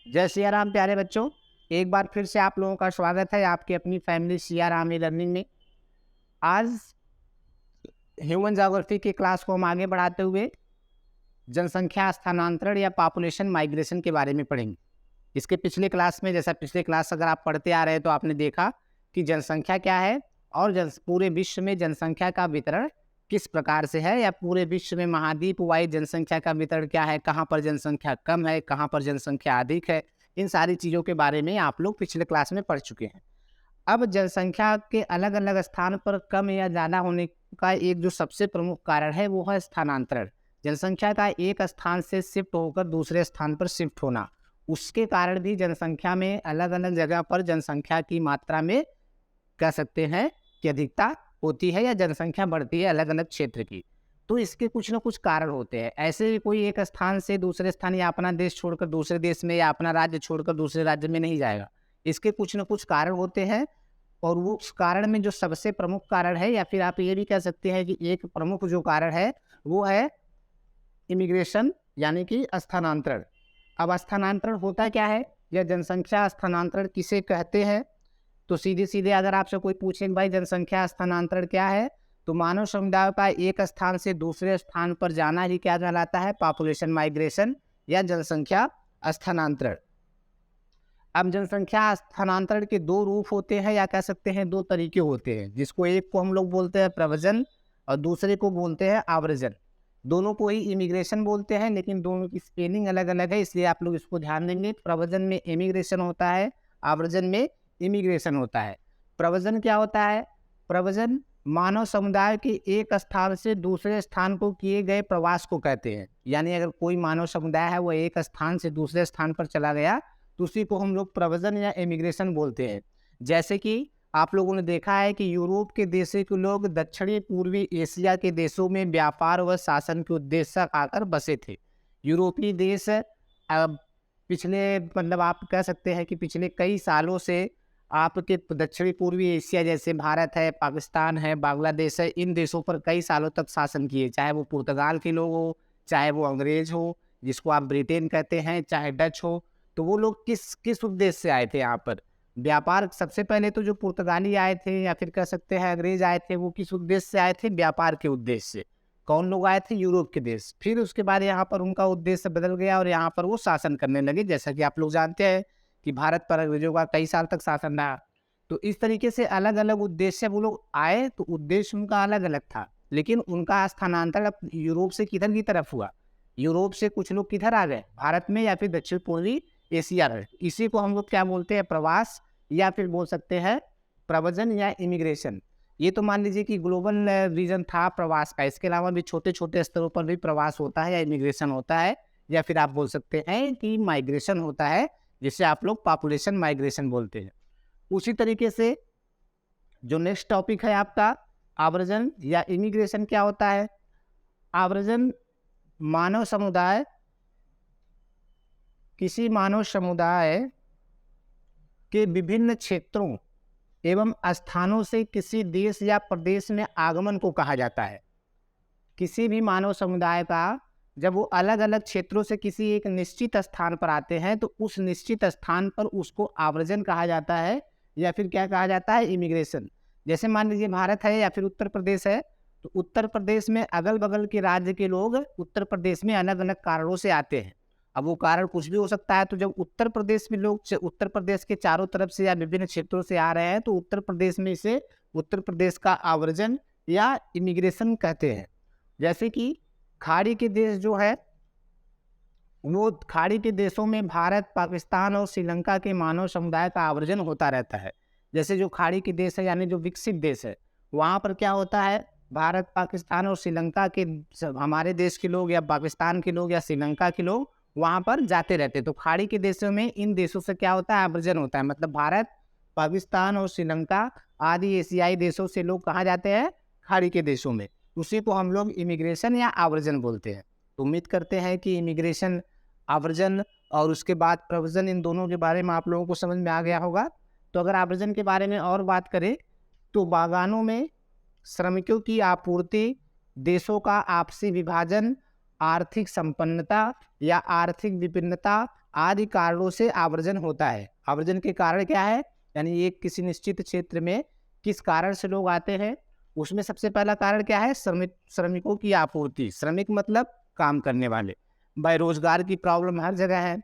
जय सिया राम प्यारे बच्चों। एक बार फिर से आप लोगों का स्वागत है आपकी अपनी फैमिली सिया राम लर्निंग में। आज ह्यूमन ज्योग्राफी की क्लास को हम आगे बढ़ाते हुए जनसंख्या स्थानांतरण या पॉपुलेशन माइग्रेशन के बारे में पढ़ेंगे। इसके पिछले क्लास में, जैसा पिछले क्लास अगर आप पढ़ते आ रहे हैं तो आपने देखा कि जनसंख्या क्या है और पूरे विश्व में जनसंख्या का वितरण किस प्रकार से है, या पूरे विश्व में महाद्वीप वाइज जनसंख्या का वितरण क्या है, कहाँ पर जनसंख्या कम है, कहाँ पर जनसंख्या अधिक है। इन सारी चीज़ों के बारे में आप लोग पिछले क्लास में पढ़ चुके हैं। अब जनसंख्या के अलग अलग स्थान पर कम या ज़्यादा होने का एक जो सबसे प्रमुख कारण है वो है स्थानांतरण। जनसंख्या का एक स्थान से शिफ्ट होकर दूसरे स्थान पर शिफ्ट होना, उसके कारण भी जनसंख्या में अलग अलग जगह पर जनसंख्या की मात्रा में कह सकते हैं कि अधिकता होती है या जनसंख्या बढ़ती है अलग अलग क्षेत्र की। तो इसके कुछ ना कुछ कारण होते हैं। ऐसे कोई एक स्थान से दूसरे स्थान या अपना देश छोड़कर दूसरे देश में या अपना राज्य छोड़कर दूसरे राज्य में नहीं जाएगा। इसके कुछ ना कुछ कारण होते हैं, और वो उस कारण में जो सबसे प्रमुख कारण है, या फिर आप ये भी कह सकते हैं कि एक प्रमुख जो कारण है वो है इमिग्रेशन, यानी कि स्थानांतरण। अब स्थानांतरण होता क्या है या जनसंख्या स्थानांतरण किसे कहते हैं, तो सीधे सीधे अगर आपसे कोई पूछे कि भाई जनसंख्या स्थानांतरण क्या है, तो मानव समुदाय का एक स्थान से दूसरे स्थान पर जाना ही क्या कहलाता है, पॉपुलेशन माइग्रेशन या जनसंख्या स्थानांतरण। अब जनसंख्या स्थानांतरण के दो रूप होते हैं, या कह सकते हैं दो तरीके होते हैं, जिसको एक को हम लोग बोलते हैं प्रव्रजन और दूसरे को बोलते हैं आव्रजन। दोनों को ही इमिग्रेशन बोलते हैं, लेकिन दोनों की स्पेलिंग अलग अलग है, इसलिए आप लोग इसको ध्यान देंगे। प्रव्रजन में इमिग्रेशन होता है, आव्रजन में इमिग्रेशन होता है। प्रव्रजन क्या होता है? प्रव्रजन मानव समुदाय के एक स्थान से दूसरे स्थान को किए गए प्रवास को कहते हैं। यानी अगर कोई मानव समुदाय है वो एक स्थान से दूसरे स्थान पर चला गया तो उसी को हम लोग प्रव्रजन या इमिग्रेशन बोलते हैं। जैसे कि आप लोगों ने देखा है कि यूरोप के देशों के लोग दक्षिणी पूर्वी एशिया के देशों में व्यापार व शासन के उद्देश्य से आकर बसे थे। यूरोपीय देश पिछले मतलब आप कह सकते हैं कि पिछले कई सालों से आपके दक्षिणी पूर्वी एशिया जैसे भारत है, पाकिस्तान है, बांग्लादेश है, इन देशों पर कई सालों तक शासन किए, चाहे वो पुर्तगाल के लोग हो, चाहे वो अंग्रेज हो जिसको आप ब्रिटेन कहते हैं, चाहे डच हो। तो वो लोग किस किस उद्देश्य से आए थे यहाँ पर व्यापार? सबसे पहले तो जो पुर्तगाली आए थे या फिर कह सकते हैं अंग्रेज आए थे, वो किस उद्देश्य से आए थे? व्यापार के उद्देश्य से। कौन लोग आए थे? यूरोप के देश। फिर उसके बाद यहाँ पर उनका उद्देश्य बदल गया और यहाँ पर वो शासन करने लगे। जैसा कि आप लोग जानते हैं कि भारत पर अंग्रेजों का कई साल तक शासन रहा। तो इस तरीके से अलग अलग उद्देश्य वो लोग आए, तो उद्देश्य उनका अलग अलग था, लेकिन उनका स्थानांतरण यूरोप से किधर की तरफ हुआ? यूरोप से कुछ लोग किधर आ गए? भारत में या फिर दक्षिण पूर्वी एशिया में। इसी को हम लोग क्या बोलते हैं? प्रवास, या फिर बोल सकते हैं प्रव्रजन या इमिग्रेशन। ये तो मान लीजिए कि ग्लोबल रीजन था प्रवास का। इसके अलावा भी छोटे छोटे स्तरों पर भी प्रवास होता है या इमिग्रेशन होता है, या फिर आप बोल सकते हैं कि माइग्रेशन होता है, जिसे आप लोग पॉपुलेशन माइग्रेशन बोलते हैं। उसी तरीके से जो नेक्स्ट टॉपिक है आपका आव्रजन या इमिग्रेशन, क्या होता है? आव्रजन मानव समुदाय, किसी मानव समुदाय के विभिन्न क्षेत्रों एवं स्थानों से किसी देश या प्रदेश में आगमन को कहा जाता है। किसी भी मानव समुदाय का जब वो अलग अलग क्षेत्रों से किसी एक निश्चित स्थान पर आते हैं, तो उस निश्चित स्थान पर उसको आव्रजन कहा जाता है, या फिर क्या कहा जाता है? इमिग्रेशन। जैसे मान लीजिए भारत है या फिर उत्तर प्रदेश है, तो उत्तर प्रदेश में अगल बगल के राज्य के लोग उत्तर प्रदेश में अलग अलग कारणों से आते हैं। अब वो कारण कुछ भी हो सकता है। तो जब उत्तर प्रदेश में लोग उत्तर प्रदेश के चारों तरफ से या विभिन्न क्षेत्रों से आ रहे हैं, तो उत्तर प्रदेश में इसे उत्तर प्रदेश का आव्रजन या इमिग्रेशन कहते हैं। जैसे कि खाड़ी के देश जो है, वो खाड़ी के देशों में भारत, पाकिस्तान और श्रीलंका के मानव समुदाय का आव्रजन होता रहता है। जैसे जो खाड़ी के देश है यानी जो विकसित देश है, वहाँ पर क्या होता है? भारत, पाकिस्तान और श्रीलंका के हमारे देश के लोग या पाकिस्तान के लोग या श्रीलंका के लोग वहाँ पर जाते रहते हैं। तो खाड़ी के देशों में इन देशों से क्या होता है? आव्रजन होता है। मतलब भारत, पाकिस्तान और श्रीलंका आदि एशियाई देशों से लोग कहाँ जाते हैं? खाड़ी के देशों में। उसी को हम लोग इमिग्रेशन या आव्रजन बोलते हैं। तो उम्मीद करते हैं कि इमिग्रेशन, आव्रजन और उसके बाद प्रव्रजन, इन दोनों के बारे में आप लोगों को समझ में आ गया होगा। तो अगर आव्रजन के बारे में और बात करें, तो बागानों में श्रमिकों की आपूर्ति, देशों का आपसी विभाजन, आर्थिक संपन्नता या आर्थिक विभिन्नता आदि कारणों से आवर्जन होता है। आवर्जन के कारण क्या है, यानी एक किसी निश्चित क्षेत्र में किस कारण से लोग आते हैं, उसमें सबसे पहला कारण क्या है, श्रमिकों की आपूर्ति। श्रमिक मतलब काम करने वाले। बेरोजगार की प्रॉब्लम हर जगह है,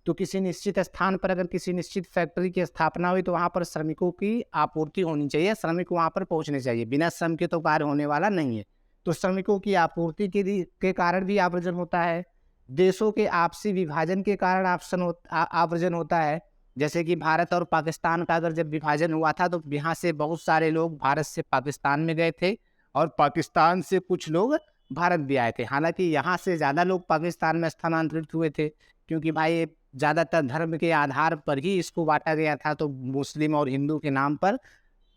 तो किसी निश्चित स्थान पर अगर किसी निश्चित फैक्ट्री की स्थापना हुई तो वहाँ पर श्रमिकों की आपूर्ति होनी चाहिए, श्रमिक वहाँ पर पहुँचने चाहिए, बिना श्रम के तो कार्य होने वाला नहीं है। तो श्रमिकों की आपूर्ति के कारण भी आवर्जन होता है। देशों के आपसी विभाजन के कारण आवर्जन होता है। जैसे कि भारत और पाकिस्तान का अगर जब विभाजन हुआ था तो यहाँ से बहुत सारे लोग भारत से पाकिस्तान में गए थे और पाकिस्तान से कुछ लोग भारत भी आए थे। हालांकि यहाँ से ज़्यादा लोग पाकिस्तान में स्थानांतरित हुए थे, क्योंकि भाई ज़्यादातर धर्म के आधार पर ही इसको बांटा गया था। तो मुस्लिम और हिंदू के नाम पर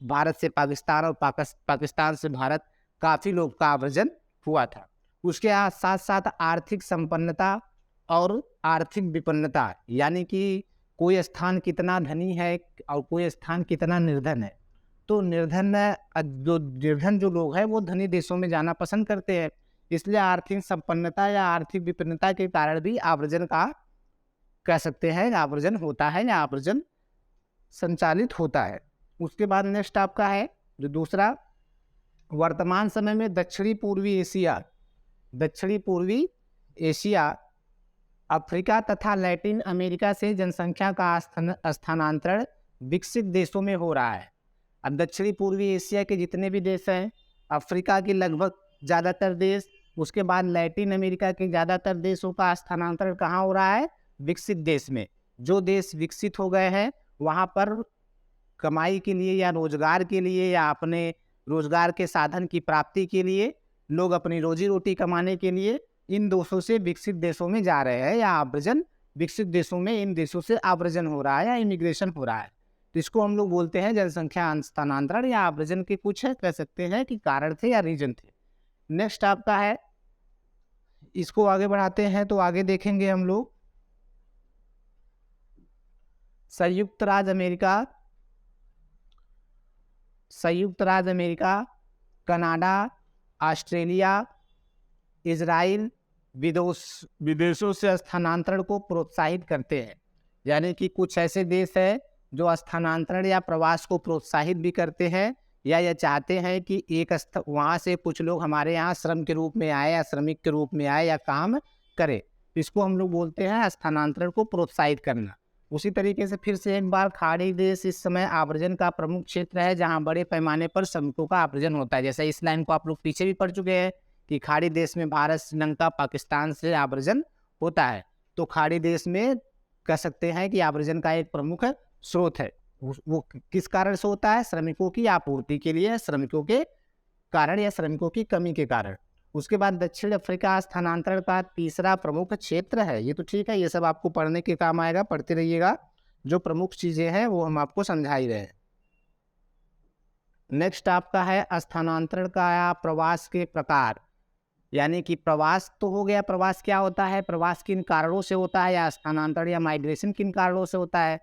भारत से पाकिस्तान और पाकिस्तान से भारत काफ़ी लोग का आवर्जन हुआ था। उसके साथ साथ आर्थिक संपन्नता और आर्थिक विपन्नता, यानी कि कोई स्थान कितना धनी है और कोई स्थान कितना निर्धन है। तो निर्धन जो लोग हैं वो धनी देशों में जाना पसंद करते हैं, इसलिए आर्थिक संपन्नता या आर्थिक विपन्नता के कारण भी आवर्जन का कह सकते हैं आवर्जन होता है या आवर्जन संचालित होता है। उसके बाद नेक्स्ट आपका है जो दूसरा, वर्तमान समय में दक्षिणी पूर्वी एशिया, अफ्रीका तथा लैटिन अमेरिका से जनसंख्या का स्थानांतरण विकसित देशों में हो रहा है। अब दक्षिणी पूर्वी एशिया के जितने भी देश हैं, अफ्रीका के लगभग ज़्यादातर देश, उसके बाद लैटिन अमेरिका के ज़्यादातर देशों का स्थानांतरण कहाँ हो रहा है, विकसित देश में। जो देश विकसित हो गए हैं वहाँ पर कमाई के लिए या रोजगार के लिए या अपने रोजगार के साधन की प्राप्ति के लिए लोग अपनी रोजी रोटी कमाने के लिए इन देशों से विकसित देशों में जा रहे हैं, या आवर्जन विकसित देशों में इन देशों से आवर्जन हो रहा है या इमिग्रेशन हो रहा है। तो इसको हम लोग बोलते हैं जनसंख्या स्थानांतरण या आवर्जन के कुछ कह सकते हैं कि कारण थे या रीजन थे। नेक्स्ट आपका है, इसको आगे बढ़ाते हैं तो आगे देखेंगे हम लोग संयुक्त राज्य अमेरिका, कनाडा, ऑस्ट्रेलिया, इजराइल विदेशों से स्थानांतरण को प्रोत्साहित करते हैं। यानी कि कुछ ऐसे देश हैं जो स्थानांतरण या प्रवास को प्रोत्साहित भी करते हैं, या ये चाहते हैं कि वहाँ से कुछ लोग हमारे यहाँ श्रम के रूप में आए या श्रमिक के रूप में आए या काम करे। इसको हम लोग बोलते हैं स्थानांतरण को प्रोत्साहित करना। उसी तरीके से फिर से एक बार, खाड़ी देश इस समय आवर्जन का प्रमुख क्षेत्र है जहाँ बड़े पैमाने पर श्रमिकों का आवर्जन होता है। जैसे इस लाइन को आप लोग पीछे भी पढ़ चुके हैं कि खाड़ी देश में भारत, श्रीलंका, पाकिस्तान से आवर्जन होता है। तो खाड़ी देश में कह सकते हैं कि आवर्जन का एक प्रमुख स्रोत है। वो किस कारण से होता है, श्रमिकों की आपूर्ति के लिए, श्रमिकों के कारण या श्रमिकों की कमी के कारण। उसके बाद दक्षिण अफ्रीका स्थानांतरण का तीसरा प्रमुख क्षेत्र है। ये तो ठीक है, ये सब आपको पढ़ने के काम आएगा, पढ़ते रहिएगा। जो प्रमुख चीजें हैं वो हम आपको समझा ही रहे हैं। नेक्स्ट आपका है स्थानांतरण का या प्रवास के प्रकार। यानी कि प्रवास तो हो गया, प्रवास क्या होता है, प्रवास किन कारणों से होता है, या स्थानांतरण या माइग्रेशन किन कारणों से होता है।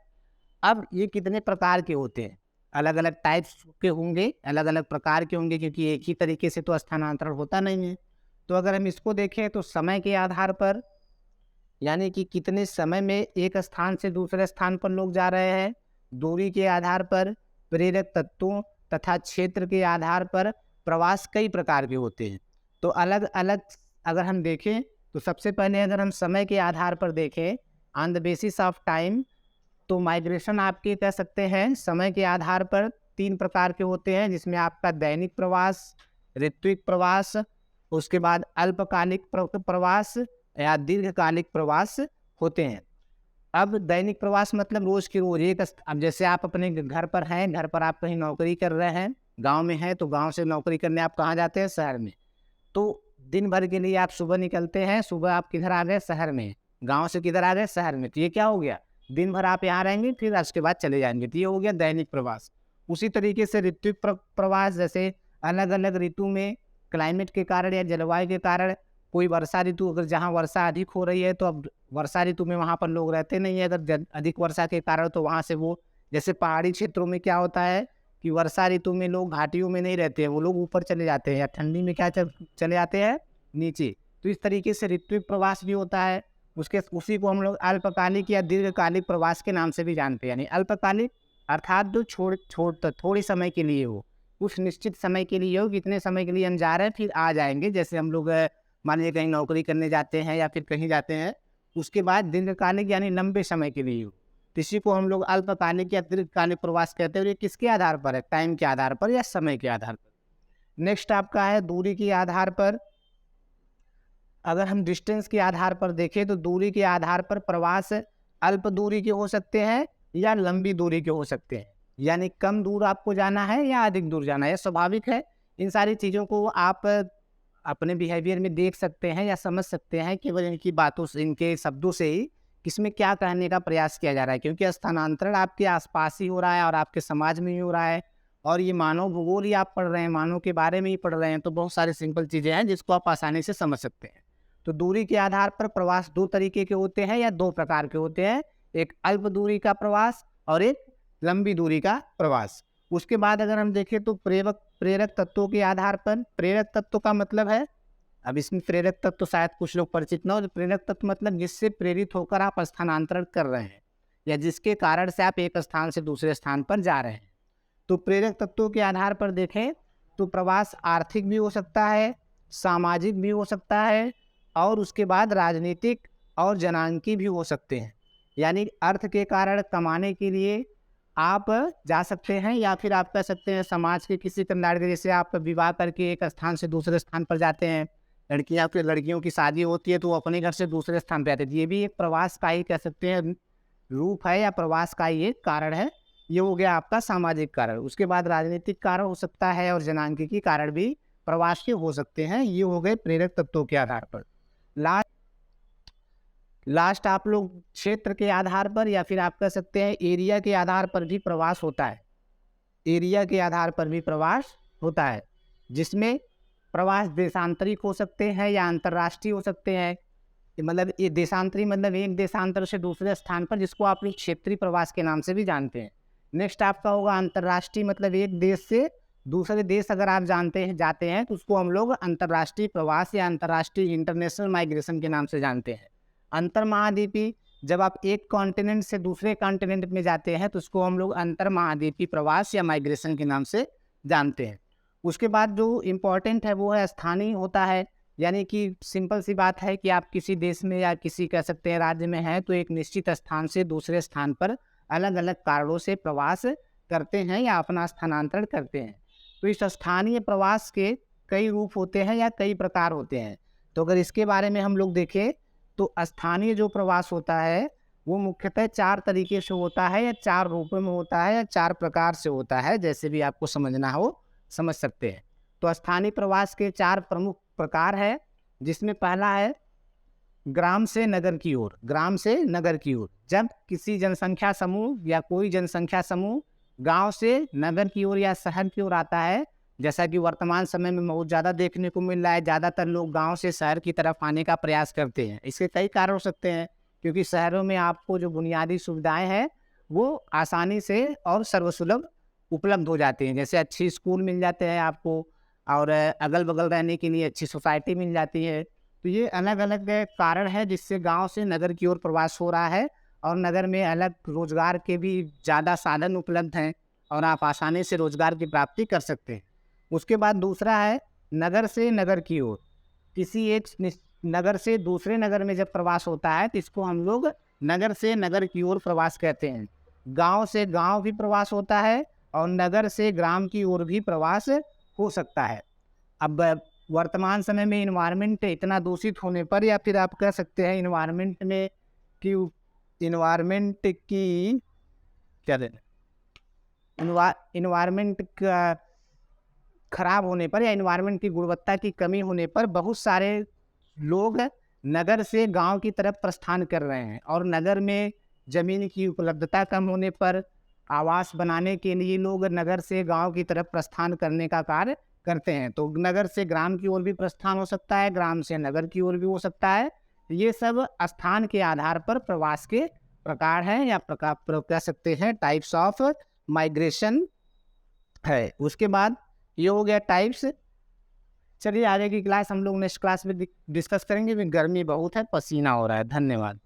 अब ये कितने प्रकार के होते हैं, अलग अलग टाइप्स के होंगे, अलग अलग प्रकार के होंगे, क्योंकि एक ही तरीके से तो स्थानांतरण होता नहीं है। तो अगर हम इसको देखें तो समय के आधार पर, यानी कि कितने समय में एक स्थान से दूसरे स्थान पर लोग जा रहे हैं, दूरी के आधार पर, प्रेरक तत्वों तथा क्षेत्र के आधार पर प्रवास कई प्रकार के होते हैं। तो अलग अलग अगर हम देखें तो सबसे पहले अगर हम समय के आधार पर देखें, on the basis of time, तो माइग्रेशन आपके कह सकते हैं समय के आधार पर 3 प्रकार के होते हैं, जिसमें आपका दैनिक प्रवास, ऋत्विक प्रवास, उसके बाद अल्पकालिक प्रवास या दीर्घकालिक प्रवास होते हैं। अब दैनिक प्रवास मतलब रोज की रोज अब जैसे आप अपने घर पर हैं, घर पर आप कहीं नौकरी कर रहे हैं, गांव में हैं तो गांव से नौकरी करने आप कहाँ जाते हैं, शहर में। तो दिन भर के लिए आप सुबह निकलते हैं, सुबह आप किधर आ गए, शहर में, गाँव से किधर आ गए, शहर में। तो ये क्या हो गया, दिन भर आप यहाँ रहेंगे, फिर उसके बाद चले जाएंगे। तो ये हो गया दैनिक प्रवास। उसी तरीके से ऋत्विक प्रवास, जैसे अलग अलग ऋतु में क्लाइमेट के कारण या जलवायु के कारण, कोई वर्षा ऋतु, अगर जहाँ वर्षा अधिक हो रही है तो अब वर्षा ऋतु में वहाँ पर लोग रहते नहीं है। अगर अधिक वर्षा के कारण तो वहाँ से वो, जैसे पहाड़ी क्षेत्रों में क्या होता है कि वर्षा ऋतु में लोग घाटियों में नहीं रहते हैं, वो लोग ऊपर चले जाते हैं, या ठंडी में क्या चले जाते हैं, नीचे। तो इस तरीके से ऋत्विक प्रवास भी होता है। उसी को हम लोग अल्पकालिक या दीर्घकालिक प्रवास के नाम से भी जानते हैं। यानी अल्पकालिक अर्थात जो थोड़ी समय के लिए हो, कुछ निश्चित समय के लिए हो, कितने समय के लिए हम जा रहे हैं फिर आ जाएंगे। जैसे हम लोग मान लीजिए कहीं नौकरी करने जाते हैं या फिर कहीं जाते हैं, उसके बाद दीर्घकालिक यानी लंबे समय के लिए हो, तो इसी को हम लोग अल्पकालिक या दीर्घकालिक प्रवास कहते हैं। और ये किसके आधार पर है? टाइम के आधार पर या समय के आधार पर। नेक्स्ट आपका है दूरी के आधार पर। अगर हम डिस्टेंस के आधार पर देखें तो दूरी के आधार पर प्रवास अल्प दूरी के हो सकते हैं या लंबी दूरी के हो सकते हैं। यानी कम दूर आपको जाना है या अधिक दूर जाना है, यह स्वाभाविक है। इन सारी चीज़ों को आप अपने बिहेवियर में देख सकते हैं या समझ सकते हैं केवल इनकी बातों से, इनके शब्दों से ही किसमें क्या कहने का प्रयास किया जा रहा है। क्योंकि स्थानांतरण आपके आसपास ही हो रहा है और आपके समाज में ही हो रहा है, और ये मानव भूगोल ही आप पढ़ रहे हैं, मानव के बारे में ही पढ़ रहे हैं, तो बहुत सारी सिंपल चीज़ें हैं जिसको आप आसानी से समझ सकते हैं। तो दूरी के आधार पर प्रवास दो तरीके के होते हैं या दो प्रकार के होते हैं, एक अल्प दूरी का प्रवास और एक लंबी दूरी का प्रवास। उसके बाद अगर हम देखें तो प्रेरक तत्वों के आधार पर, प्रेरक तत्व का मतलब है, अब इसमें प्रेरक तत्व तो शायद कुछ लोग परिचित ना हो, तो प्रेरक तत्व मतलब जिससे प्रेरित होकर आप स्थानांतरण कर रहे हैं या जिसके कारण से आप एक स्थान से दूसरे स्थान पर जा रहे हैं। तो प्रेरक तत्वों के आधार पर देखें तो प्रवास आर्थिक भी हो सकता है, सामाजिक भी हो सकता है, और उसके बाद राजनीतिक और जनांकी भी हो सकते हैं। यानी अर्थ के कारण कमाने के लिए आप जा सकते हैं, या फिर आप कह सकते हैं समाज के किसी कल्याण के, जैसे आप विवाह करके एक स्थान से दूसरे स्थान पर जाते हैं, लड़कियों की शादी होती है तो वो अपने घर से दूसरे स्थान पर जाते हैं। ये भी एक प्रवास का ही कह सकते हैं रूप है या प्रवास का ही एक कारण है। ये हो गया आपका सामाजिक कारण। उसके बाद राजनीतिक कारण हो सकता है और जनांकिकी कारण भी प्रवास के हो सकते हैं। ये हो गए प्रेरक तत्वों के आधार पर। लास्ट आप लोग क्षेत्र के आधार पर या फिर आप कह सकते हैं एरिया के आधार पर भी प्रवास होता है। एरिया के आधार पर भी प्रवास होता है, जिसमें प्रवास देशांतरिक हो सकते हैं या अंतर्राष्ट्रीय हो सकते हैं। मतलब ये देशांतरी मतलब एक देशांतर से दूसरे स्थान पर, जिसको आप लोग क्षेत्रीय प्रवास के नाम से भी जानते हैं। नेक्स्ट आपका होगा अंतर्राष्ट्रीय, मतलब एक देश से दूसरे देश अगर आप जाते हैं तो उसको हम लोग अंतर्राष्ट्रीय प्रवास या अंतर्राष्ट्रीय इंटरनेशनल माइग्रेशन के नाम से जानते हैं। अंतर महाद्वीपीय, जब आप एक कॉन्टिनेंट से दूसरे कॉन्टिनेंट में जाते हैं तो उसको हम लोग अंतर महाद्वीपीय प्रवास या माइग्रेशन के नाम से जानते हैं। उसके बाद जो इम्पोर्टेंट है वो है स्थानीय होता है। यानी कि सिंपल सी बात है कि आप किसी देश में या किसी कह सकते हैं राज्य में हैं तो एक निश्चित स्थान से दूसरे स्थान पर अलग अलग कारणों से प्रवास करते हैं या अपना स्थानांतरण करते हैं। तो इस स्थानीय प्रवास के कई रूप होते हैं या कई प्रकार होते हैं। तो अगर इसके बारे में हम लोग देखें तो स्थानीय जो प्रवास होता है वो मुख्यतः 4 तरीके से होता है या 4 रूपों में होता है या 4 प्रकार से होता है। जैसे भी आपको समझना हो समझ सकते हैं। तो स्थानीय प्रवास के 4 प्रमुख प्रकार है, जिसमें पहला है ग्राम से नगर की ओर। ग्राम से नगर की ओर, जब किसी जनसंख्या समूह या कोई जनसंख्या समूह गांव से नगर की ओर या शहर की ओर आता है, जैसा कि वर्तमान समय में बहुत ज़्यादा देखने को मिल रहा है। ज़्यादातर लोग गांव से शहर की तरफ आने का प्रयास करते हैं। इसके कई कारण हो सकते हैं, क्योंकि शहरों में आपको जो बुनियादी सुविधाएं हैं वो आसानी से और सर्वसुलभ उपलब्ध हो जाती हैं। जैसे अच्छी स्कूल मिल जाते हैं आपको, और अगल बगल रहने के लिए अच्छी सोसाइटी मिल जाती है। तो ये अलग अलग कारण है जिससे गांव से नगर की ओर प्रवास हो रहा है, और नगर में अलग रोजगार के भी ज़्यादा साधन उपलब्ध हैं और आप आसानी से रोजगार की प्राप्ति कर सकते हैं। उसके बाद दूसरा है नगर से नगर की ओर। किसी एक नगर से दूसरे नगर में जब प्रवास होता है तो इसको हम लोग नगर से नगर की ओर प्रवास कहते हैं। गांव से गांव भी प्रवास होता है और नगर से ग्राम की ओर भी प्रवास हो सकता है। अब वर्तमान समय में इन्वायरमेंट इतना दूषित होने पर, या फिर आप कह सकते हैं इन्वायरमेंट की क्या देना इन्वायरमेंट का खराब होने पर या इन्वायरमेंट की गुणवत्ता की कमी होने पर बहुत सारे लोग नगर से गांव की तरफ प्रस्थान कर रहे हैं, और नगर में ज़मीन की उपलब्धता कम होने पर आवास बनाने के लिए लोग नगर से गांव की तरफ प्रस्थान करने का कार्य करते हैं। तो नगर से ग्राम की ओर भी प्रस्थान हो सकता है, ग्राम से नगर की ओर भी हो सकता है। ये सब स्थान के आधार पर प्रवास के प्रकार हैं या कह सकते हैं टाइप्स ऑफ माइग्रेशन है। उसके बाद ये हो गया टाइप्स चलिए आगे की क्लास हम लोग नेक्स्ट क्लास में डिस्कस करेंगे। अभी गर्मी बहुत है, पसीना हो रहा है। धन्यवाद।